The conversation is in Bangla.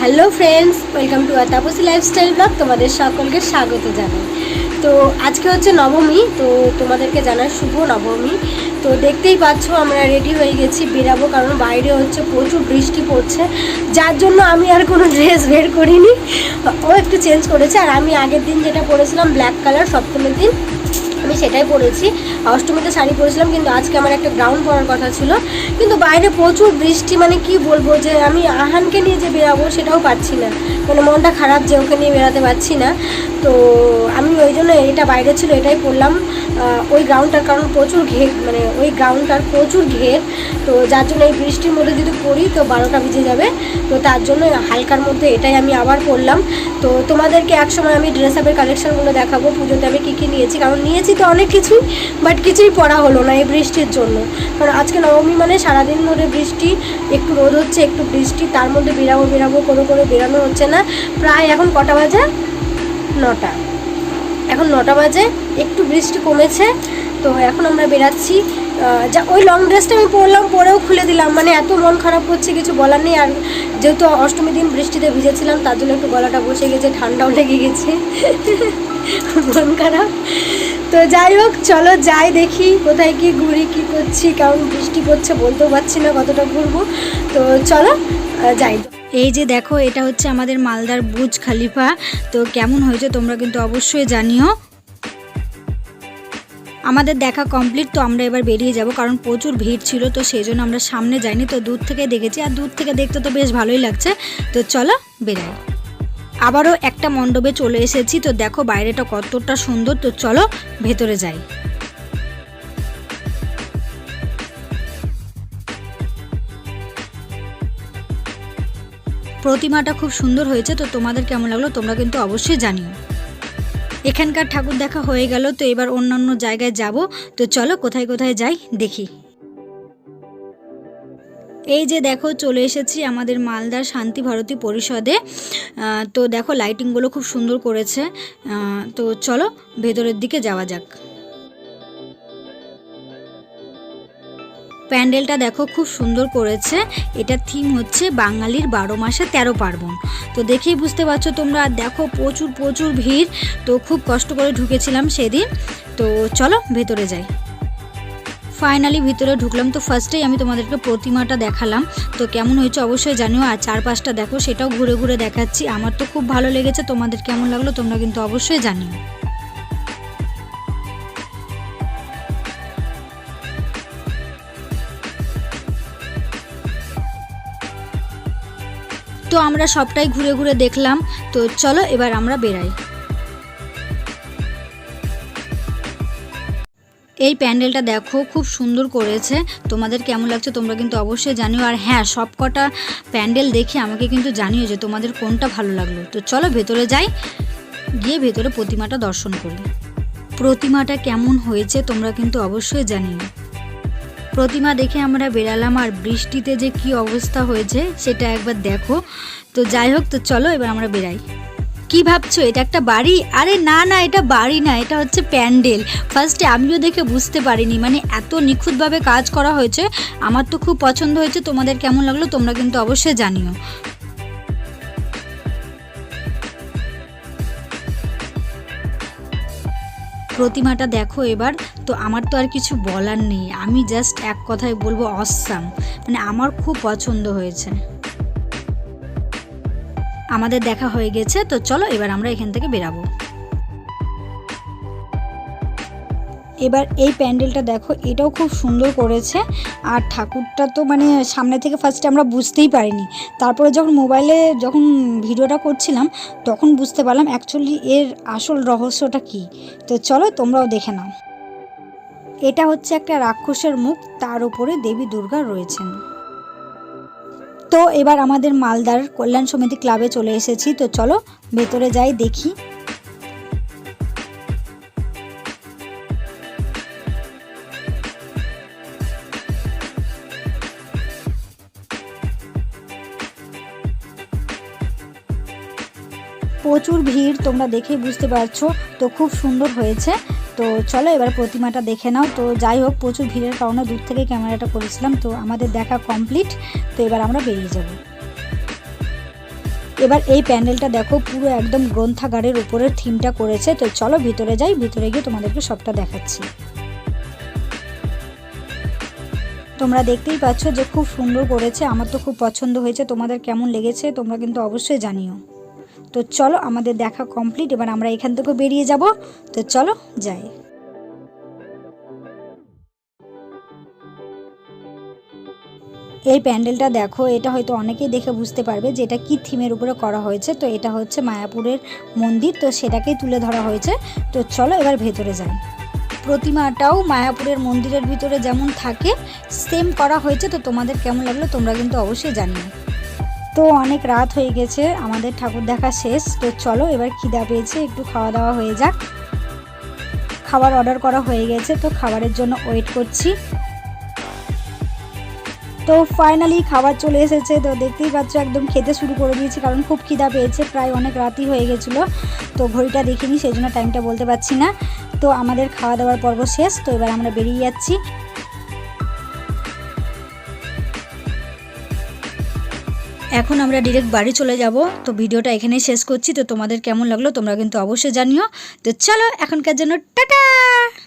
Hello friends, welcome to Taapsee lifestyle blog. তোমাদের সকলকে স্বাগত জানাই। তো আজকে হচ্ছে নবমী, তো তোমাদেরকে জানাই শুভ নবমী। তো দেখতেই পাচ্ছ আমরা রেডি হয়ে গেছি, বেরাবো, কারণ বাইরে হচ্ছে প্রচুর বৃষ্টি পড়ছে, যার জন্য আমি আর কোনো ড্রেস বের করিনি। ও একটু চেঞ্জ করেছে, আর আমি আগের দিন যেটা পরেছিলাম ব্ল্যাক কালার, সপ্তমীর দিন আমি সেটাই পরেছি। অষ্টমীতে শাড়ি পরেছিলাম, কিন্তু আজকে আমার একটা গ্রাউন্ড পরার কথা ছিল, কিন্তু বাইরে প্রচুর বৃষ্টি, মানে কি বলবো, যে আমি আহানকে নিয়ে যে বেরাবো সেটাও পারছি না, মানে মনটা খারাপ যে ওকে নিয়ে বেরাতে পারছি না। তো আমি ওই জন্য এটা বাইরে ছিল এটাই পরলাম, ওই গ্রাউন্ডটার, কারণ প্রচুর ঘের, মানে ওই গ্রাউন্ডটার প্রচুর ঘের, তো যার জন্য এই বৃষ্টির মধ্যে যদি পরি তো 12টা বেজে যাবে, তো তার জন্য হালকার মধ্যে এটাই আমি আবার পরলাম। তো তোমাদেরকে একসময় আমি ড্রেস আপের কালেকশানগুলো দেখাবো, পুজোতে আমি কী কী নিয়েছি, কারণ নিয়েছি তো অনেক কিছুই, বাট কিছুই পরা হলো না এই বৃষ্টির জন্য। কারণ আজকে নবমী, মানে সারাদিন ধরে বৃষ্টি, একটু রোদ হচ্ছে একটু বৃষ্টি, তার মধ্যে বেরাবো করে বেরানো হচ্ছে না। প্রায় এখন কটা বাজে? 9টা। এখন 9টা বাজে, একটু বৃষ্টি কমেছে, তো এখন আমরা বেরাচ্ছি। যা ওই লং ড্রেসটা আমি পরলাম, পরেও খুলে দিলাম, মানে এত মন খারাপ হচ্ছে, কিছু বলার নেই। আর যেহেতু অষ্টমী দিন বৃষ্টিতে ভিজেছিলাম, তার জন্য একটু গলাটা বসে গেছে, ঠান্ডাও লেগে গেছে, মন খারাপ। তো যাই হোক, চলো যাই, দেখি কোথায় কি ঘুরি, কি করছি, কারণ বৃষ্টি পড়ছে, বলতেও পারছি না কতটা ঘুরবো। তো চলো যাই। এই যে দেখো, এটা হচ্ছে আমাদের মালদার বুর্জ খলিফা। তো কেমন হয়েছে তোমরা কিন্তু অবশ্যই জানিও। আমাদের দেখা কমপ্লিট, তো আমরা এবার বেরিয়ে যাব, কারণ প্রচুর ভিড় ছিল, তো সেই জন্য আমরা সামনে যাইনি, তো দূর থেকে দেখেছি, আর দূর থেকে দেখতে তো বেশ ভালোই লাগছে। তো চলো বেরাই। আবারও একটা মণ্ডপে চলে এসেছি, তো দেখো বাইরেটা কতটা সুন্দর। তো চলো ভেতরে যাই। প্রতিমাটা খুব সুন্দর হয়েছে, তো তোমাদের কেমন লাগলো তোমরা কিন্তু অবশ্যই জানিও। এখানকার ঠাকুর দেখা হয়ে গেল, তো এবার অন্যান্য জায়গায় যাব। তো চলো কোথায় কোথায় যাই দেখি। এই যে দেখো, চলে এসেছি আমাদের মালদার শান্তি ভারতী পরিষদে। তো দেখো লাইটিংগুলো খুব সুন্দর করেছে। তো চলো ভেতরের দিকে যাওয়া যাক। প্যান্ডেলটা দেখো খুব সুন্দর করেছে। এটা থিম হচ্ছে বাঙালির 12 মাসে 13 পার্বণ। তো দেখেই বুঝতে পারছো তোমরা। দেখো প্রচুর প্রচুর ভিড়, তো খুব কষ্ট করে ঢুকেছিলাম সেদিন। তো চলো ভেতরে যাই। ফাইনালি ভিতরে ঢুকলাম। তো ফার্স্টেই আমি তোমাদেরকে প্রতিমাটা দেখালাম, তো কেমন হয়েছে অবশ্যই জানিও। আর চারপাশটা দেখো, সেটাও ঘুরে ঘুরে দেখাচ্ছি। আমার তো খুব ভালো লেগেছে, তোমাদের কেমন লাগলো তোমরা কিন্তু অবশ্যই জানিও। তো আমরা সবটাই ঘুরে ঘুরে দেখলাম। তো চলো এবার আমরা বেরাই। এই প্যান্ডেলটা দেখো খুব সুন্দর করেছে, তোমাদের কেমন লাগছে তোমরা কিন্তু অবশ্যই জানিও। আর হ্যাঁ, সব কটা প্যান্ডেল দেখে আমাকে কিন্তু জানিও যে তোমাদের কোনটা ভালো লাগলো। তো চলো ভেতরে যাই, গিয়ে ভেতরে প্রতিমাটা দর্শন করি। প্রতিমাটা কেমন হয়েছে তোমরা কিন্তু অবশ্যই জানিও। প্রতিমা দেখে আমরা বেরালাম, আর বৃষ্টিতে যে কি অবস্থা হয়েছে সেটা একবার দেখো। তো যাই হোক, তো চলো এবার আমরা বেরাই। কি ভাবছো এটা একটা বাড়ি? আরে না না, এটা বাড়ি না, এটা হচ্ছে প্যান্ডেল। ফার্স্টে আমিও দেখে বুঝতে পারিনি, মানে এত নিখুঁতভাবে কাজ করা হয়েছে। আমার তো খুব পছন্দ হয়েছে, তোমাদের কেমন লাগলো তোমরা কিন্তু অবশ্যই জানিও। প্রতিমাটা দেখো এবার। তো আমার তো আর কিছু বলার নেই, আমি জাস্ট এক কথায় বলবো অসাম, মানে আমার খুব পছন্দ হয়েছে। আমাদের দেখা হয়ে গেছে, তো চলো এবার আমরা এখান থেকে বেরাবো। এবার এই প্যান্ডেলটা দেখো, এটাও খুব সুন্দর করেছে। আর ঠাকুরটা তো মানে সামনে থেকে ফার্স্টে আমরা বুঝতেই পারিনি, তারপরে যখন মোবাইলে যখন ভিডিওটা করছিলাম তখন বুঝতে পারলাম অ্যাকচুয়ালি এর আসল রহস্যটা কী। তো চলো তোমরাও দেখে নাও। এটা হচ্ছে একটা রাক্ষসের মুখ, তার উপরে দেবী দুর্গা রয়েছেন। তো এবার আমাদের মালদার কল্যাণ সমিতি ক্লাবে চলে এসেছি, তো চলো ভেতরে যাই দেখি। প্রচুর ভিড়, তোমরা দেখেই বুঝতে পারছো। তো খুব সুন্দর হয়েছে। তো চলো এবার প্রতিমাটা দেখে নাও। তো যাই হোক, প্রচুর ভিড়ের কারণে দূর থেকে ক্যামেরাটা করেছিলাম। তো আমাদের দেখা কমপ্লিট, তো এবার আমরা বেরিয়ে যাব। এবার এই প্যান্ডেলটা দেখো পুরো একদম গ্রন্থাগারের উপরের থিমটা করেছে। তো চলো ভিতরে যাই, ভিতরে গিয়ে তোমাদেরকে সবটা দেখাচ্ছি। তোমরা দেখতেই পাচ্ছ যে খুব সুন্দর করেছে, আমার তো খুব পছন্দ হয়েছে। তোমাদের কেমন লেগেছে তোমরা কিন্তু অবশ্যই জানিও। তো চলো আমাদের দেখা কমপ্লিট, এবার আমরা এখান থেকে বেরিয়ে যাব। তো চলো যাই। এই প্যান্ডেলটা দেখো, এটা হয়তো অনেকেই দেখে বুঝতে পারবে যে এটা কি থিমের উপরে করা হয়েছে। তো এটা হচ্ছে মায়াপুরের মন্দির, তো সেটাকেই তুলে ধরা হয়েছে। তো চলো এবার ভেতরে যাই। প্রতিমাটাও মায়াপুরের মন্দিরের ভিতরে যেমন থাকে সেম করা হয়েছে। তো তোমাদের কেমন লাগলো তোমরা কিন্তু অবশ্যই জানিও। তো অনেক রাত হয়ে গেছে, আমাদের ঠাকুর দেখা শেষ। তো চলো এবার খিদা পেয়েছে, একটু খাওয়া দাওয়া হয়ে যাক। খাবার অর্ডার করা হয়ে গেছে, তো খাবারের জন্য ওয়েট করছি। তো ফাইনালি খাবার চলে এসেছে। তো দেখতেই পাচ্ছ একদম খেতে শুরু করে দিয়েছি, কারণ খুব খিদা পেয়েছে, প্রায় অনেক রাতই হয়ে গেছিলো। তো ঘড়িটা দেখিনি, সেই জন্য টাইমটা বলতে পারছি না। তো আমাদের খাওয়া দাওয়ার পর্ব শেষ, তো এবার আমরা বেরিয়ে যাচ্ছি। এখন আমরা ডিরেক্ট বাড়ি চলে যাব। তো ভিডিওটা এখানেই শেষ করছি। তো তোমাদের কেমন লাগলো তোমরা কিন্তু অবশ্যই জানিও। তো চলো এখনকার জন্য টাটা।